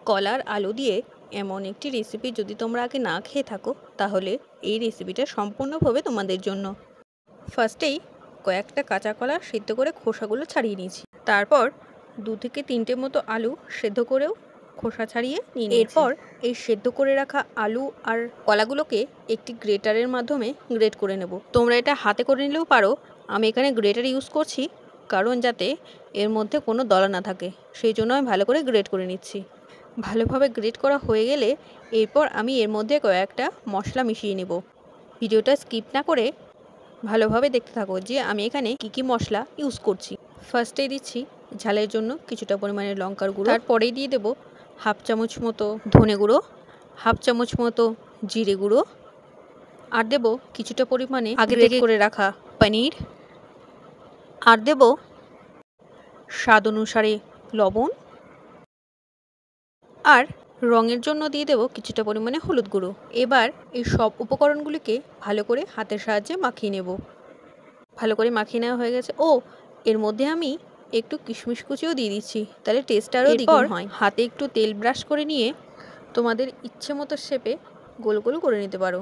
কলার আলু দিয়ে এমন একটি রেসিপি যদি তোমরা আগে না খেয়ে থাকো তাহলে এই রেসিপিটা সম্পূর্ণভাবে তোমাদের জন্য। ফার্স্টেই কয়েকটা কাঁচা কলা সিদ্ধ করে খোসাগুলো ছাড়িয়ে নিয়েছি। তারপর 2 থেকে 3টে মতো আলু সেদ্ধ করেও খোসা ছাড়িয়ে নিয়ে নিয়েছি। এরপর এই সেদ্ধ করে রাখা আলু আর কলাগুলোকে একটি গ্রেটারের মাধ্যমে গ্রেট করে নেব। তোমরা এটা হাতে করে নিলেও পারো, আমি এখানে গ্রেটার ইউজ করছি কারণ যাতে এর মধ্যে কোনো দলা না থাকে, সেই জন্য আমি ভালো করে গ্রেট করে নিচ্ছি। ভালোভাবে গ্রেট করা হয়ে গেলে এরপর আমি এর মধ্যে কয়েকটা মশলা মিশিয়ে নেব। ভিডিওটা স্কিপ না করে ভালোভাবে দেখতে থাকো যে আমি এখানে কী মশলা ইউজ করছি। ফার্স্টেই দিচ্ছি ঝালের জন্য কিছুটা পরিমাণে লঙ্কার গুঁড়ো, তারপরেই দিয়ে দেবো 1/2 চামচ মতো ধনে গুঁড়ো, 1/2 চামচ মতো জিরে গুঁড়ো, আর দেবো কিছুটা পরিমাণে আগে থেকে করে রাখা পনির, আর দেবো স্বাদ অনুসারে লবণ, আর রঙের জন্য দিয়ে দেবো কিছুটা পরিমাণে হলুদ গুঁড়ো। এবার এই সব উপকরণগুলিকে ভালো করে হাতের সাহায্যে মাখিয়ে নেব। ভালো করে মাখিয়ে নেওয়া হয়ে গেছে। ও এর মধ্যে আমি একটু কিশমিশ কুচিও দিয়ে দিচ্ছি, তাহলে টেস্ট আরও দ্বিগুণ হয়। হাতে একটু তেল ব্রাশ করে নিয়ে তোমাদের ইচ্ছে মতো শেপে গোল গোল করে নিতে পারো,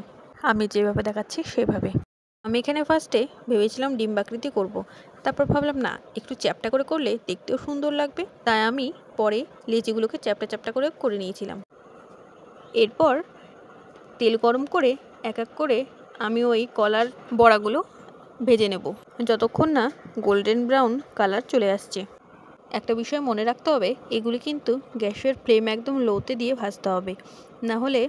আমি যেভাবে দেখাচ্ছি সেভাবে। আমি এখানে ফার্স্টে ভেবেছিলাম ডিম্বাকৃতি করব, তারপর ভাবলাম না, একটু চ্যাপ্টা করে করলে দেখতেও সুন্দর লাগবে, তাই আমি পরে লেচিগুলোকে চ্যাপ্টা চ্যাপ্টা করে নিয়েছিলাম। এরপর তেল গরম করে এক এক করে আমি ওই কলার বড়াগুলো ভেজে নেব যতক্ষণ না গোল্ডেন ব্রাউন কালার চলে আসছে। একটা বিষয় মনে রাখতে হবে, এগুলি কিন্তু গ্যাসের ফ্লেম একদম লোতে দিয়ে ভাজতে হবে, না হলে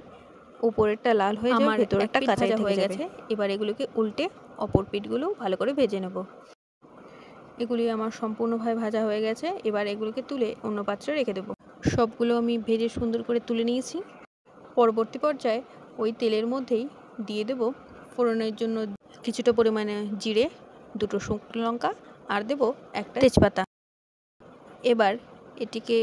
উপরেরটা লাল হয়ে যাবে, ভেতরেরটা কাঁচা হয়ে গেছে। এবার এগুলোকে উল্টে অপর পিঠগুলো ভালো করে ভেজে নেব। এগুলি আমার সম্পূর্ণভাবে ভাজা হয়ে গেছে। এবার এগুলোকে তুলে অন্য পাত্রে রেখে দেবো। সবগুলো আমি ভেজে সুন্দর করে তুলে নিয়েছি। পরবর্তী পর্যায়ে ওই তেলের মধ্যেই দিয়ে দেব ফোড়নের জন্য কিছুটা পরিমাণে জিরে, 2টো শুকনো লঙ্কা, আর দেব একটা তেজপাতা। এবার এটিকে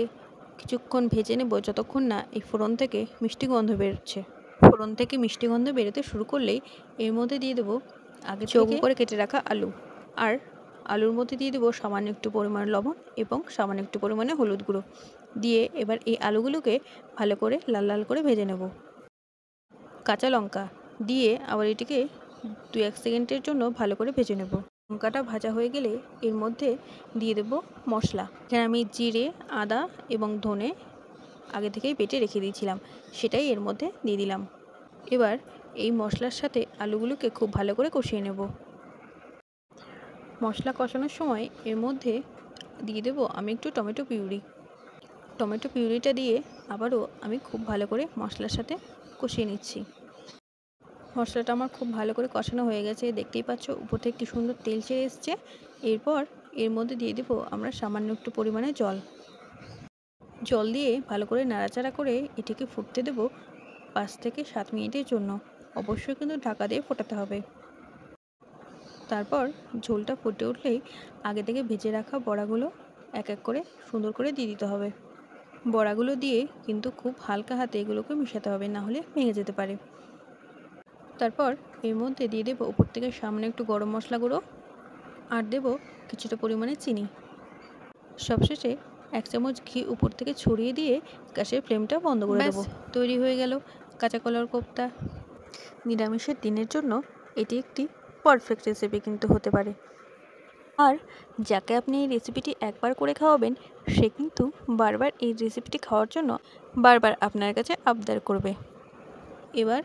কিছুক্ষণ ভেজে নেব যতক্ষণ না এই ফোড়ন থেকে মিষ্টি গন্ধ বেরোচ্ছে। ফোড়ন থেকে মিষ্টি গন্ধ বেরোতে শুরু করলেই এর মধ্যে দিয়ে দেবো আগে চৌকো করে কেটে রাখা আলু, আর আলুর মধ্যে দিয়ে দেবো সামান্য একটু পরিমাণ লবণ এবং সামান্য একটু পরিমাণে হলুদ গুঁড়ো দিয়ে এবার এই আলুগুলোকে ভালো করে লাল লাল করে ভেজে নেব। কাঁচা লঙ্কা দিয়ে আবার এটিকে 2-1 সেকেন্ডের জন্য ভালো করে ভেজে নেব। লঙ্কাটা ভাজা হয়ে গেলে এর মধ্যে দিয়ে দেব মশলা। এখানে আমি জিরে, আদা এবং ধনে আগে থেকেই বেটে রেখে দিয়েছিলাম, সেটাই এর মধ্যে দিয়ে দিলাম। এবার এই মশলার সাথে আলুগুলোকে খুব ভালো করে কষিয়ে নেব। মশলা কষানোর সময় এর মধ্যে দিয়ে দেব আমি একটু টমেটো পিউরি। টমেটো পিউরিটা দিয়ে আবারও আমি খুব ভালো করে মশলার সাথে কষিয়ে নিচ্ছি। মশলাটা আমার খুব ভালো করে কষানো হয়ে গেছে, দেখতেই পাচ্ছ উপর থেকে কি সুন্দর তেল ছেড়ে এসছে। এরপর এর মধ্যে দিয়ে দেবো আমরা সামান্য একটু পরিমাণে জল দিয়ে ভালো করে নাড়াচাড়া করে এটিকে ফুটতে দেব 5 থেকে 7 মিনিটের জন্য। অবশ্যই কিন্তু ঢাকা দিয়ে ফোটাতে হবে। তারপর ঝোলটা ফুটে উঠলেই আগে থেকে ভেজে রাখা বড়াগুলো এক এক করে সুন্দর করে দিয়ে দিতে হবে। বড়াগুলো দিয়ে কিন্তু খুব হালকা হাতে এগুলোকে মিশাতে হবে, না হলে ভেঙে যেতে পারে। তারপর এর মধ্যে দিয়ে দেবো উপর থেকে সামনে একটু গরম মশলা গুঁড়ো, আর দেবো কিছুটা পরিমাণে চিনি। সবশেষে 1 চামচ ঘি উপর থেকে ছড়িয়ে দিয়ে গ্যাসের ফ্লেমটা বন্ধ করে দেবো। তৈরি হয়ে গেল কাঁচা কলার কোপ্তা। নিরামিষের দিনের জন্য এটি একটি পারফেক্ট রেসিপি কিন্তু হতে পারে। আর যাকে আপনি এই রেসিপিটি একবার করে খাওয়াবেন সে কিন্তু বারবার এই রেসিপিটি খাওয়ার জন্য বারবার আপনার কাছে আবদার করবে। এবার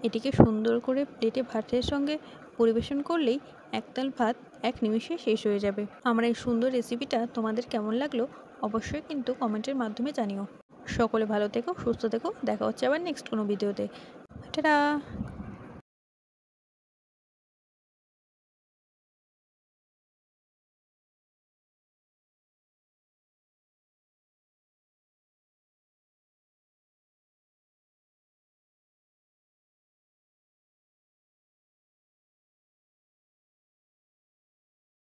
এটিকে সুন্দর করে প্লেটে ভাতের সঙ্গে পরিবেশন করলেই একতাল ভাত 1 নিমিষে শেষ হয়ে যাবে। আমার এই সুন্দর রেসিপিটা তোমাদের কেমন লাগলো অবশ্যই কিন্তু কমেন্টের মাধ্যমে জানিও। সকলে ভালো থেকো, সুস্থ থেকো, দেখা হচ্ছে আবার নেক্সট কোনো ভিডিওতে। টাটা।